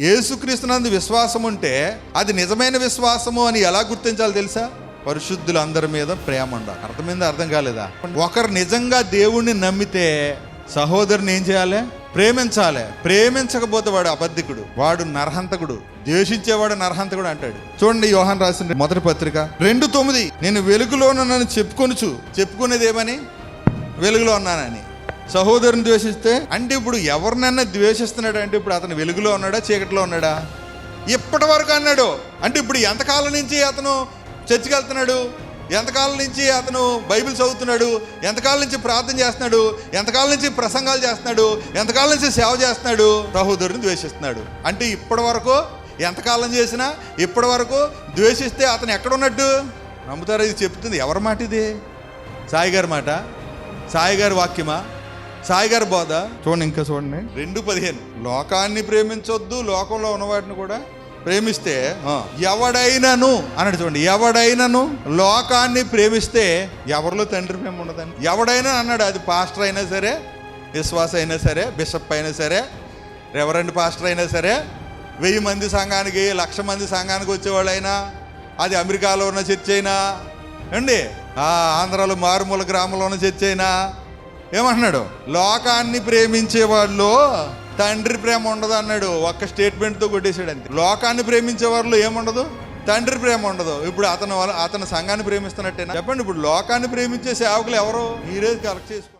యేసుక్రీస్తునందు విశ్వాసం ఉంటే అది నిజమైన విశ్వాసము అని ఎలా గుర్తించాలో తెలుసా? పరిశుద్ధులందరి మీద ప్రేమ ఉండాలి. అర్థమైందా? అర్థం కాలేదా? ఒకరు నిజంగా దేవుణ్ణి నమ్మితే సహోదరుని ఏం చేయాలి? ప్రేమించాలి. ప్రేమించకపోతే వాడు అబద్ధికుడు, వాడు నరహంతకుడు, ద్వేషించేవాడు నరహంతకుడు అంటాడు. చూడండి, యోహాను రాసిన మొదటి పత్రిక 2:9, నేను వెలుగులోనని చెప్పుకునేది ఏమని? వెలుగులో ఉన్నానని. సహోదరుని ద్వేషిస్తే అంటే ఇప్పుడు ఎవరినైనా ద్వేషిస్తున్నాడు అంటే ఇప్పుడు అతను వెలుగులో ఉన్నాడా చీకటిలో ఉన్నాడా? ఇప్పటి వరకు అన్నాడు అంటే ఇప్పుడు ఎంతకాలం నుంచి అతను చర్చికి వెళ్తున్నాడు, ఎంతకాలం నుంచి అతను బైబిల్ చదువుతున్నాడు, ఎంతకాలం నుంచి ప్రార్థన చేస్తున్నాడు, ఎంతకాలం నుంచి ప్రసంగాలు చేస్తున్నాడు, ఎంతకాలం నుంచి సేవ చేస్తున్నాడు, సహోదరుని ద్వేషిస్తున్నాడు. అంటే ఇప్పటి వరకు ఎంతకాలం చేసినా ఇప్పటి వరకు ద్వేషిస్తే అతను ఎక్కడున్నట్టు? నమ్ముతారా? ఇది చెప్తుంది ఎవరి మాట? ఇది సాయి గారి మాట, సాయి గారి వాక్యమా, సాయి గారి బోధ? చూడండి, ఇంకా చూడండి 2:15, లోకాన్ని ప్రేమించొద్దు, లోకంలో ఉన్న వాటిని కూడా ప్రేమిస్తే ఎవడైనాను అన్నాడు. చూడండి, ఎవడైనాను లోకాన్ని ప్రేమిస్తే ఎవరిలో తండ్రి ప్రేమ ఉండదని ఎవడైనా అన్నాడు. అది పాస్టర్ అయినా సరే, విశ్వాస అయినా సరే, బిషప్ అయినా సరే, రెవరెండ్ పాస్టర్ అయినా సరే, 1000 మంది సంఘానికి 1,00,000 మంది సంఘానికి వచ్చేవాళ్ళైనా, అది అమెరికాలో ఉన్న చర్చ్ అయినా అండి, ఆంధ్రాలో మారుమూల గ్రామంలో ఉన్న చర్చ్ అయినా, ఏమంటున్నాడు? లోకాన్ని ప్రేమించే వాళ్ళు తండ్రి ప్రేమ ఉండదు అన్నాడు. ఒక్క స్టేట్మెంట్తో కొట్టేశాడు అంతే. లోకాన్ని ప్రేమించే వాళ్ళు ఏముండదు? తండ్రి ప్రేమ ఉండదు. ఇప్పుడు అతను సంఘాన్ని ప్రేమిస్తున్నట్టేనా? చెప్పండి. ఇప్పుడు లోకాన్ని ప్రేమించే సేవకులు ఎవరు? మీరే కలెక్ట్ చేసుకోండి.